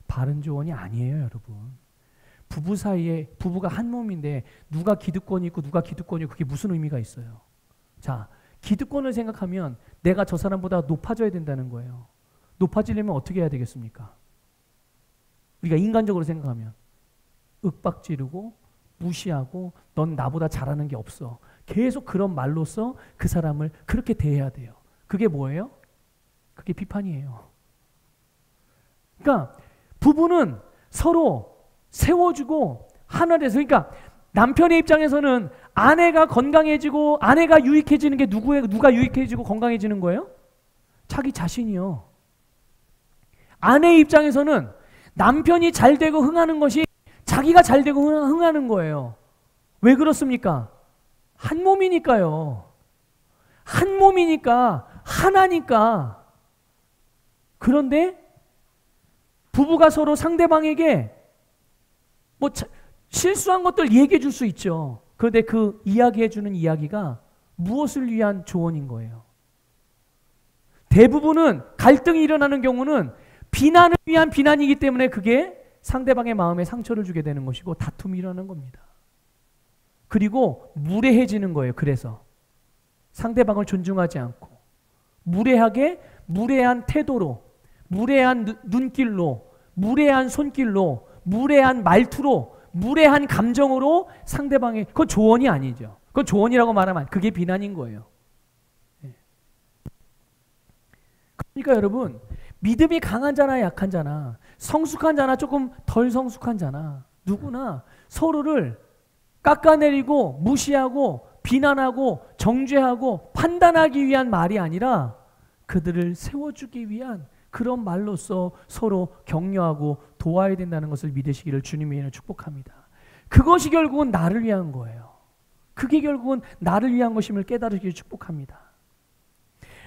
바른 조언이 아니에요, 여러분. 부부 사이에, 부부가 한 몸인데 누가 기득권이 있고 누가 기득권이 있고 그게 무슨 의미가 있어요? 자, 기득권을 생각하면 내가 저 사람보다 높아져야 된다는 거예요. 높아지려면 어떻게 해야 되겠습니까? 우리가 인간적으로 생각하면 윽박지르고 무시하고 넌 나보다 잘하는 게 없어. 계속 그런 말로써 그 사람을 그렇게 대해야 돼요. 그게 뭐예요? 그게 비판이에요. 그러니까 부부는 서로 세워주고 하나 돼서, 그러니까 남편의 입장에서는 아내가 건강해지고 아내가 유익해지는 게 누가 유익해지고 건강해지는 거예요? 자기 자신이요. 아내의 입장에서는 남편이 잘 되고 흥하는 것이 자기가 잘 되고 흥하는 거예요. 왜 그렇습니까? 한 몸이니까요. 한 몸이니까, 하나니까. 그런데 부부가 서로 상대방에게 뭐 실수한 것들 얘기해 줄 수 있죠. 그런데 그 이야기해 주는 이야기가 무엇을 위한 조언인 거예요? 대부분은 갈등이 일어나는 경우는 비난을 위한 비난이기 때문에 그게 상대방의 마음에 상처를 주게 되는 것이고 다툼이 일어나는 겁니다. 그리고 무례해지는 거예요. 그래서 상대방을 존중하지 않고 무례한 태도로, 무례한 눈길로, 무례한 손길로, 무례한 말투로, 무례한 감정으로 상대방의, 그건 조언이 아니죠. 그건 조언이라고 말하면 그게 비난인 거예요. 그러니까 여러분, 믿음이 강한 자나 약한 자나, 성숙한 자나 조금 덜 성숙한 자나, 누구나 서로를 깎아내리고 무시하고 비난하고 정죄하고 판단하기 위한 말이 아니라 그들을 세워주기 위한 그런 말로써 서로 격려하고 도와야 된다는 것을 믿으시기를 주님의 이름으로 축복합니다. 그것이 결국은 나를 위한 거예요. 그게 결국은 나를 위한 것임을 깨달으시기를 축복합니다.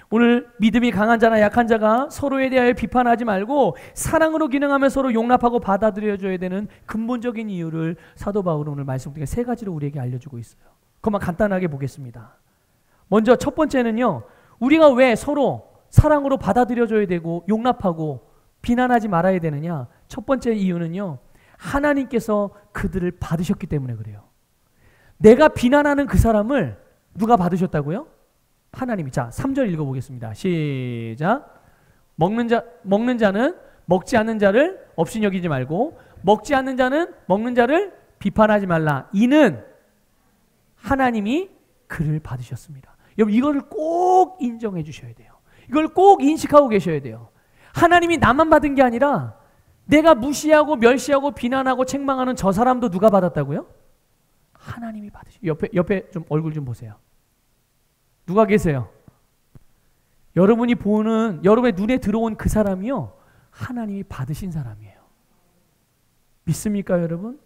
오늘 믿음이 강한 자나 약한 자가 서로에 대하여 비판하지 말고 사랑으로 기능하며 서로 용납하고 받아들여줘야 되는 근본적인 이유를 사도 바울은 오늘 말씀 중에 세 가지로 우리에게 알려주고 있어요. 그것만 간단하게 보겠습니다. 먼저 첫 번째는요, 우리가 왜 서로 사랑으로 받아들여줘야 되고 용납하고 비난하지 말아야 되느냐? 첫 번째 이유는요, 하나님께서 그들을 받으셨기 때문에 그래요. 내가 비난하는 그 사람을 누가 받으셨다고요? 하나님이. 자, 3절 읽어보겠습니다. 시작. 먹는 자는 먹지 않는 자를 없이 여기지 말고 먹지 않는 자는 먹는 자를 비판하지 말라. 이는 하나님이 그를 받으셨습니다. 여러분, 이거를 꼭 인정해 주셔야 돼요. 이걸 꼭 인식하고 계셔야 돼요. 하나님이 나만 받은 게 아니라 내가 무시하고 멸시하고 비난하고 책망하는 저 사람도 누가 받았다고요? 하나님이 받으셨어요. 옆에 좀 얼굴 좀 보세요. 누가 계세요? 여러분이 보는, 여러분의 눈에 들어온 그 사람이요, 하나님이 받으신 사람이에요. 믿습니까, 여러분?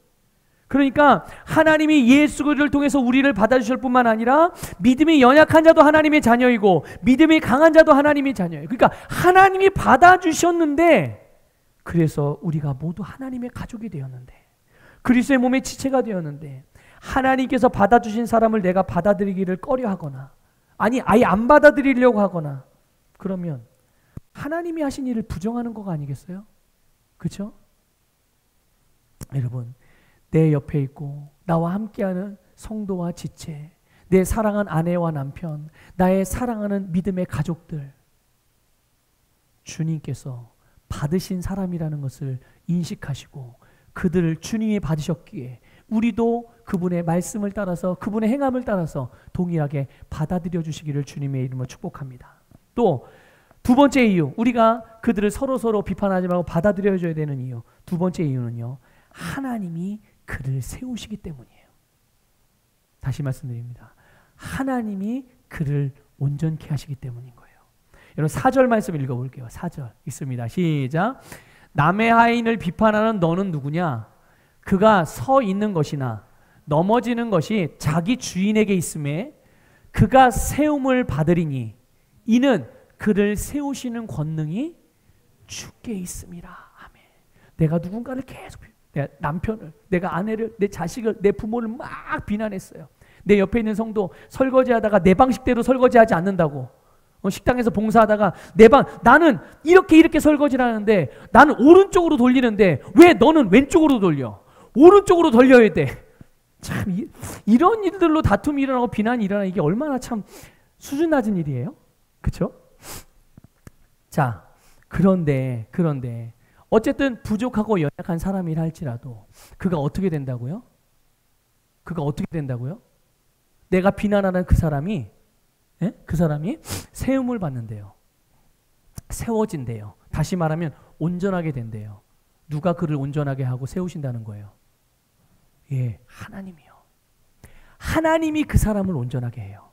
그러니까 하나님이 예수 그리스도를 통해서 우리를 받아주실 뿐만 아니라 믿음이 연약한 자도 하나님의 자녀이고 믿음이 강한 자도 하나님의 자녀예요. 그러니까 하나님이 받아주셨는데, 그래서 우리가 모두 하나님의 가족이 되었는데, 그리스도의 몸의 지체가 되었는데, 하나님께서 받아주신 사람을 내가 받아들이기를 꺼려하거나, 아니 아예 안 받아들이려고 하거나, 그러면 하나님이 하신 일을 부정하는 거가 아니겠어요? 그렇죠? 여러분, 내 옆에 있고 나와 함께하는 성도와 지체, 내 사랑하는 아내와 남편, 나의 사랑하는 믿음의 가족들, 주님께서 받으신 사람이라는 것을 인식하시고 그들을 주님이 받으셨기에 우리도 그분의 말씀을 따라서, 그분의 행함을 따라서 동일하게 받아들여 주시기를 주님의 이름으로 축복합니다. 또 두 번째 이유, 우리가 그들을 서로 비판하지 말고 받아들여 줘야 되는 이유, 두 번째 이유는요, 하나님이 그를 세우시기 때문이에요. 다시 말씀드립니다. 하나님이 그를 온전케 하시기 때문인 거예요. 여러분 4절 말씀 읽어볼게요. 4절 있습니다. 시작. 남의 하인을 비판하는 너는 누구냐? 그가 서 있는 것이나 넘어지는 것이 자기 주인에게 있음에 그가 세움을 받으리니 이는 그를 세우시는 권능이 주께 있음이라. 아멘. 내가 누군가를 계속, 내 남편을, 내가 아내를, 내 자식을, 내 부모를 막 비난했어요. 내 옆에 있는 성도 설거지하다가 내 방식대로 설거지하지 않는다고, 식당에서 봉사하다가 나는 이렇게 설거지를 하는데 나는 오른쪽으로 돌리는데 왜 너는 왼쪽으로 돌려? 오른쪽으로 돌려야 돼. 참 이런 일들로 다툼이 일어나고 비난이 일어나. 이게 얼마나 참 수준 낮은 일이에요. 그렇죠? 자, 그런데 어쨌든 부족하고 연약한 사람이라 할지라도 그가 어떻게 된다고요? 내가 비난하는 그 사람이 세움을 받는대요. 세워진대요. 다시 말하면 온전하게 된대요. 누가 그를 온전하게 하고 세우신다는 거예요? 예, 하나님이요. 하나님이 그 사람을 온전하게 해요.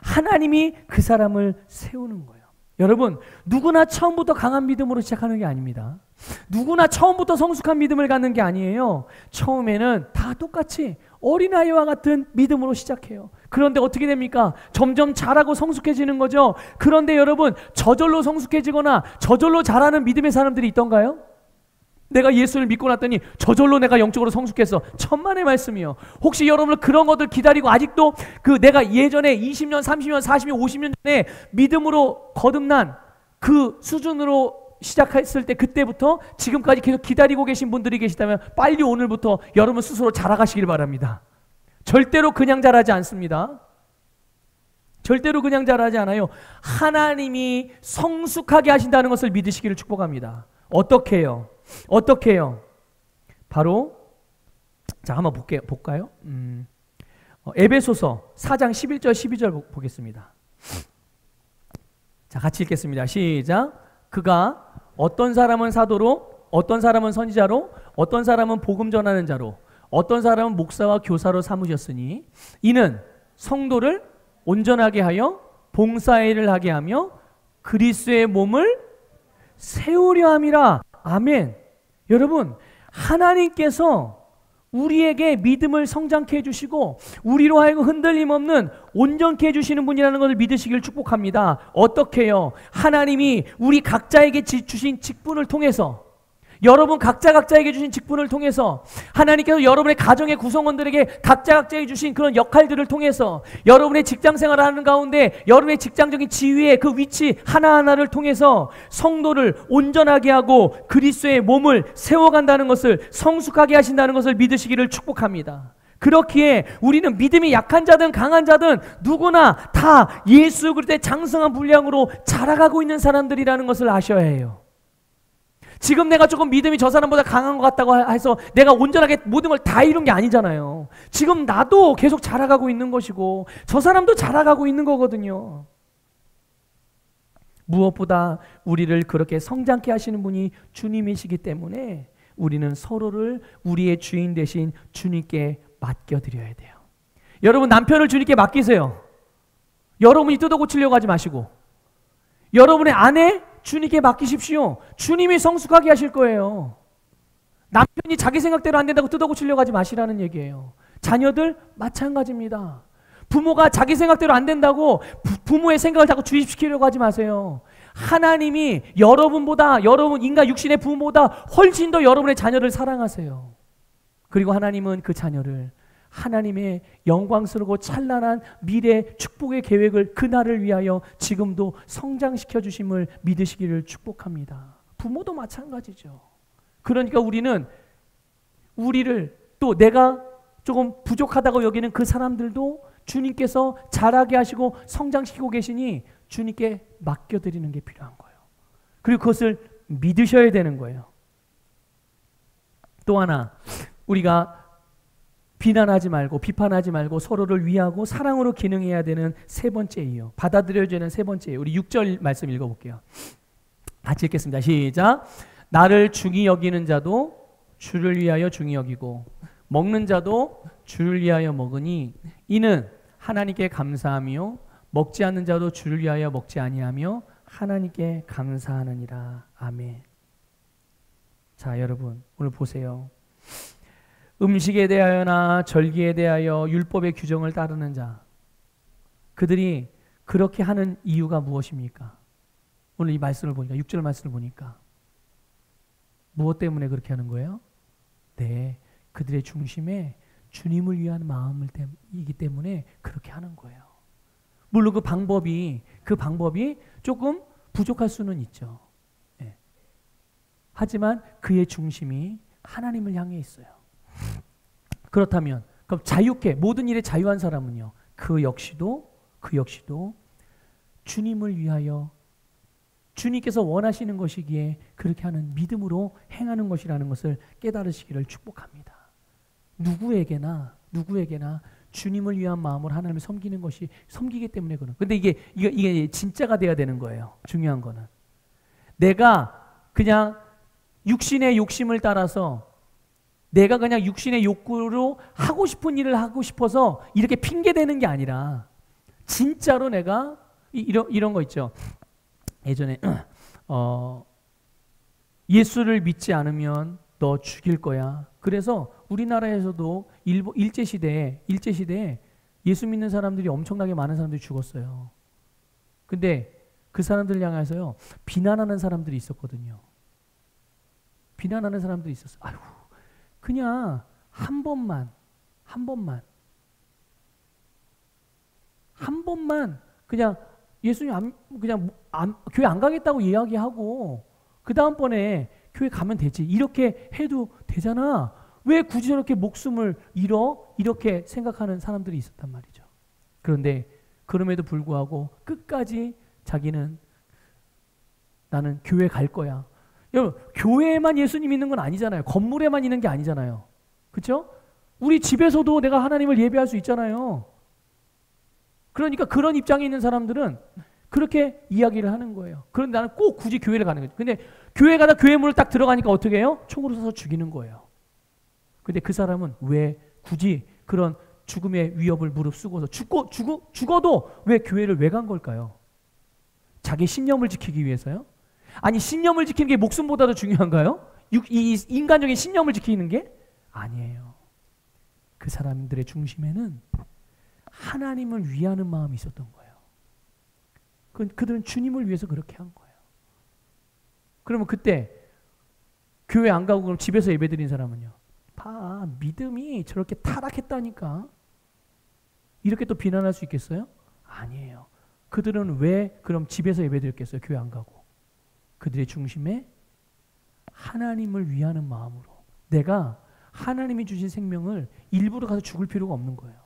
하나님이 그 사람을 세우는 거예요. 여러분, 누구나 처음부터 강한 믿음으로 시작하는 게 아닙니다. 누구나 처음부터 성숙한 믿음을 갖는 게 아니에요. 처음에는 다 똑같이 어린아이와 같은 믿음으로 시작해요. 그런데 어떻게 됩니까? 점점 자라고 성숙해지는 거죠. 그런데 여러분, 저절로 성숙해지거나 저절로 자라는 믿음의 사람들이 있던가요? 내가 예수를 믿고 났더니 저절로 내가 영적으로 성숙했어. 천만의 말씀이요. 혹시 여러분 그런 것들 기다리고 아직도 내가 예전에 20년, 30년, 40년, 50년 전에 믿음으로 거듭난 그 수준으로 시작했을 때 그때부터 지금까지 계속 기다리고 계신 분들이 계시다면 빨리 오늘부터 여러분 스스로 자라가시길 바랍니다. 절대로 그냥 자라지 않습니다. 절대로 그냥 자라지 않아요. 하나님이 성숙하게 하신다는 것을 믿으시기를 축복합니다. 어떻게 해요? 바로 자, 한번 볼까요? 에베소서 4장 11절 12절 보겠습니다. 자, 같이 읽겠습니다. 시작. 그가 어떤 사람은 사도로, 어떤 사람은 선지자로, 어떤 사람은 복음 전하는 자로, 어떤 사람은 목사와 교사로 삼으셨으니 이는 성도를 온전하게 하여 봉사일을 하게 하며 그리스도의 몸을 세우려 함이라. 아멘. 여러분, 하나님께서 우리에게 믿음을 성장케 해주시고 우리로 하여금 흔들림 없는 온전케 해주시는 분이라는 것을 믿으시길 축복합니다. 어떻게 해요? 하나님이 우리 각자에게 주신 직분을 통해서, 여러분 각자에게 주신 직분을 통해서, 하나님께서 여러분의 가정의 구성원들에게 각자에게 주신 그런 역할들을 통해서, 여러분의 직장생활을 하는 가운데 여러분의 직장적인 지위의 그 위치 하나하나를 통해서 성도를 온전하게 하고 그리스도의 몸을 세워간다는 것을, 성숙하게 하신다는 것을 믿으시기를 축복합니다. 그렇기에 우리는 믿음이 약한 자든 강한 자든 누구나 다 예수 그리스도의 장성한 분량으로 자라가고 있는 사람들이라는 것을 아셔야 해요. 지금 내가 조금 믿음이 저 사람보다 강한 것 같다고 해서 내가 온전하게 모든 걸 다 이룬 게 아니잖아요. 지금 나도 계속 자라가고 있는 것이고 저 사람도 자라가고 있는 거거든요. 무엇보다 우리를 그렇게 성장케 하시는 분이 주님이시기 때문에 우리는 서로를 우리의 주인 대신 주님께 맡겨드려야 돼요. 여러분, 남편을 주님께 맡기세요. 여러분이 뜯어 고치려고 하지 마시고 여러분의 아내 주님께 맡기십시오. 주님이 성숙하게 하실 거예요. 남편이 자기 생각대로 안 된다고 뜯어 고치려고 하지 마시라는 얘기예요. 자녀들 마찬가지입니다. 부모가 자기 생각대로 안 된다고 부모의 생각을 자꾸 주입시키려고 하지 마세요. 하나님이 여러분보다, 여러분 인간 육신의 부모보다 훨씬 더 여러분의 자녀를 사랑하세요. 그리고 하나님은 그 자녀를 하나님의 영광스럽고 찬란한 미래 축복의 계획을 그날을 위하여 지금도 성장시켜 주심을 믿으시기를 축복합니다. 부모도 마찬가지죠. 그러니까 우리를 또 내가 조금 부족하다고 여기는 그 사람들도 주님께서 자라게 하시고 성장시키고 계시니 주님께 맡겨드리는 게 필요한 거예요. 그리고 그것을 믿으셔야 되는 거예요. 또 하나, 우리가 비난하지 말고 비판하지 말고 서로를 위하고 사랑으로 기능해야 되는 세 번째예요. 받아들여야 되는 세 번째예요. 우리 6절 말씀 읽어볼게요. 같이 읽겠습니다. 시작. 나를 중히 여기는 자도 주를 위하여 중히 여기고 먹는 자도 주를 위하여 먹으니 이는 하나님께 감사하며 먹지 않는 자도 주를 위하여 먹지 아니하며 하나님께 감사하느니라. 아멘. 자, 여러분 오늘 보세요. 음식에 대하여나 절기에 대하여 율법의 규정을 따르는 자, 그들이 그렇게 하는 이유가 무엇입니까? 오늘 이 말씀을 보니까 6절 말씀을 보니까 무엇 때문에 그렇게 하는 거예요? 네, 그들의 중심에 주님을 위한 마음이기 때문에 그렇게 하는 거예요. 물론 그 방법이 조금 부족할 수는 있죠. 네. 하지만 그의 중심이 하나님을 향해 있어요. 그렇다면 그럼 자유케 모든 일에 자유한 사람은요, 그 역시도 주님을 위하여 주님께서 원하시는 것이기에 그렇게 하는 믿음으로 행하는 것이라는 것을 깨달으시기를 축복합니다. 누구에게나 주님을 위한 마음으로 하나님을 섬기기 때문에 그런. 근데 이게 진짜가 돼야 되는 거예요. 중요한 거는 내가 그냥 육신의 욕심을 따라서 내가 그냥 육신의 욕구로 하고 싶은 일을 하고 싶어서 이렇게 핑계대는 게 아니라 진짜로 내가 이런 거 있죠. 예전에 예수를 믿지 않으면 너 죽일 거야. 그래서 우리나라에서도 일제시대에 예수 믿는 사람들이 엄청나게 많은 사람들이 죽었어요. 근데 그 사람들 향해서요, 비난하는 사람들이 있었거든요. 비난하는 사람들이 있었어요. 아이고, 그냥 한 번만 그냥 예수님 교회 안 가겠다고 이야기하고 그 다음번에 교회 가면 되지, 이렇게 해도 되잖아. 왜 굳이 저렇게 목숨을 잃어? 이렇게 생각하는 사람들이 있었단 말이죠. 그런데 그럼에도 불구하고 끝까지 자기는 나는 교회 갈 거야. 여러분, 교회에만 예수님 있는 건 아니잖아요. 건물에만 있는 게 아니잖아요. 그렇죠? 우리 집에서도 내가 하나님을 예배할 수 있잖아요. 그러니까 그런 입장에 있는 사람들은 그렇게 이야기를 하는 거예요. 그런데 나는 꼭 굳이 교회를 가는 거죠. 근데 교회 가다 교회 문을 딱 들어가니까 어떻게 해요? 총으로 쏴서 죽이는 거예요. 근데 그 사람은 왜 굳이 그런 죽음의 위협을 무릅쓰고서 죽어도 왜 교회를 왜 간 걸까요? 자기 신념을 지키기 위해서요? 아니, 신념을 지키는 게 목숨보다도 중요한가요? 이 인간적인 신념을 지키는 게 아니에요. 그 사람들의 중심에는 하나님을 위하는 마음이 있었던 거예요. 그들은 주님을 위해서 그렇게 한 거예요. 그러면 그때 교회 안 가고 그럼 집에서 예배드린 사람은요, 봐, 믿음이 저렇게 타락했다니까, 이렇게 또 비난할 수 있겠어요? 아니에요. 그들은 왜 그럼 집에서 예배드렸겠어요? 교회 안 가고. 그들의 중심에 하나님을 위하는 마음으로, 내가 하나님이 주신 생명을 일부러 가서 죽을 필요가 없는 거예요.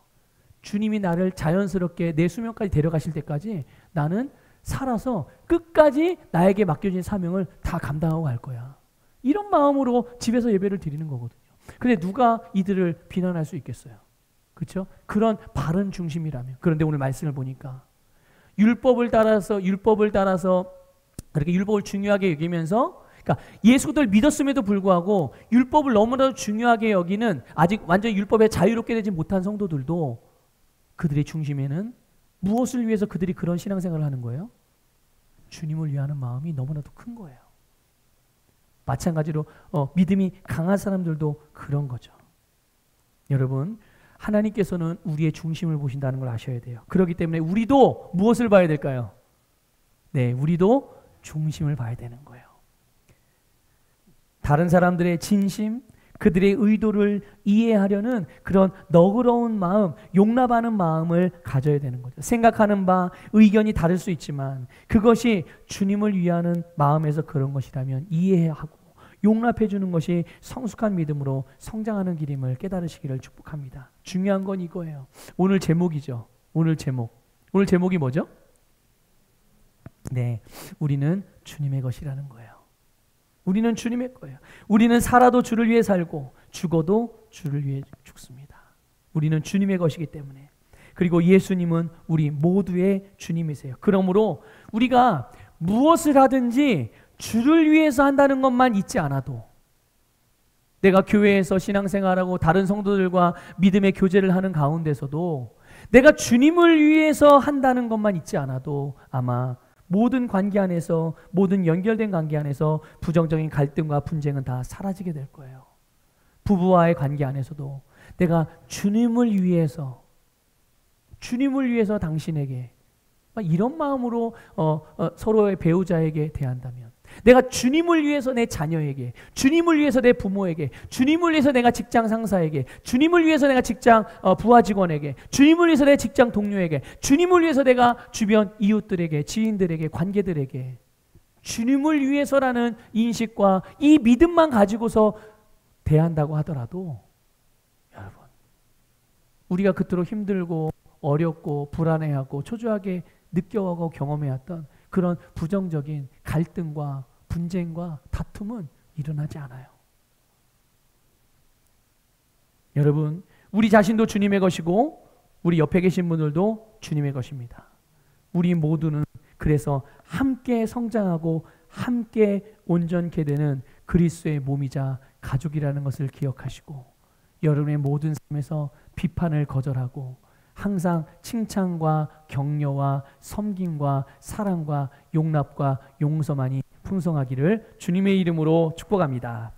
주님이 나를 자연스럽게 내 수명까지 데려가실 때까지 나는 살아서 끝까지 나에게 맡겨진 사명을 다 감당하고 갈 거야. 이런 마음으로 집에서 예배를 드리는 거거든요. 근데 누가 이들을 비난할 수 있겠어요? 그렇죠? 그런 바른 중심이라면. 그런데 오늘 말씀을 보니까 율법을 따라서 그렇게 율법을 중요하게 여기면서, 그러니까 예수를 믿었음에도 불구하고 율법을 너무나도 중요하게 여기는 아직 완전히 율법에 자유롭게 되지 못한 성도들도 그들의 중심에는 무엇을 위해서 그들이 그런 신앙생활을 하는 거예요? 주님을 위하는 마음이 너무나도 큰 거예요. 마찬가지로 믿음이 강한 사람들도 그런 거죠. 여러분, 하나님께서는 우리의 중심을 보신다는 걸 아셔야 돼요. 그렇기 때문에 우리도 무엇을 봐야 될까요? 네, 우리도 중심을 봐야 되는 거예요. 다른 사람들의 진심, 그들의 의도를 이해하려는 그런 너그러운 마음, 용납하는 마음을 가져야 되는 거죠. 생각하는 바, 의견이 다를 수 있지만 그것이 주님을 위하는 마음에서 그런 것이라면 이해하고 용납해 주는 것이 성숙한 믿음으로 성장하는 길임을 깨달으시기를 축복합니다. 중요한 건 이거예요. 오늘 제목이죠. 오늘 제목이 뭐죠? 네, 우리는 주님의 것이라는 거예요. 우리는 주님의 거예요. 우리는 살아도 주를 위해 살고 죽어도 주를 위해 죽습니다. 우리는 주님의 것이기 때문에. 그리고 예수님은 우리 모두의 주님이세요. 그러므로 우리가 무엇을 하든지 주를 위해서 한다는 것만 잊지 않아도, 내가 교회에서 신앙생활하고 다른 성도들과 믿음의 교제를 하는 가운데서도 내가 주님을 위해서 한다는 것만 있지 않아도 아마 모든 관계 안에서, 모든 연결된 관계 안에서 부정적인 갈등과 분쟁은 다 사라지게 될 거예요. 부부와의 관계 안에서도 내가 주님을 위해서 당신에게 이런 마음으로 서로의 배우자에게 대한다면, 내가 주님을 위해서 내 자녀에게, 주님을 위해서 내 부모에게, 주님을 위해서 내가 직장 상사에게, 주님을 위해서 내가 직장 부하 직원에게, 주님을 위해서 내 직장 동료에게, 주님을 위해서 내가 주변 이웃들에게, 지인들에게, 관계들에게 주님을 위해서라는 인식과 이 믿음만 가지고서 대한다고 하더라도, 여러분, 우리가 그토록 힘들고 어렵고 불안해하고 초조하게 느껴하고 경험해왔던 그런 부정적인 갈등과 분쟁과 다툼은 일어나지 않아요. 여러분, 우리 자신도 주님의 것이고 우리 옆에 계신 분들도 주님의 것입니다. 우리 모두는 그래서 함께 성장하고 함께 온전케 되는 그리스도의 몸이자 가족이라는 것을 기억하시고, 여러분의 모든 삶에서 비판을 거절하고 항상 칭찬과 격려와 섬김과 사랑과 용납과 용서만이 풍성하기를 주님의 이름으로 축복합니다.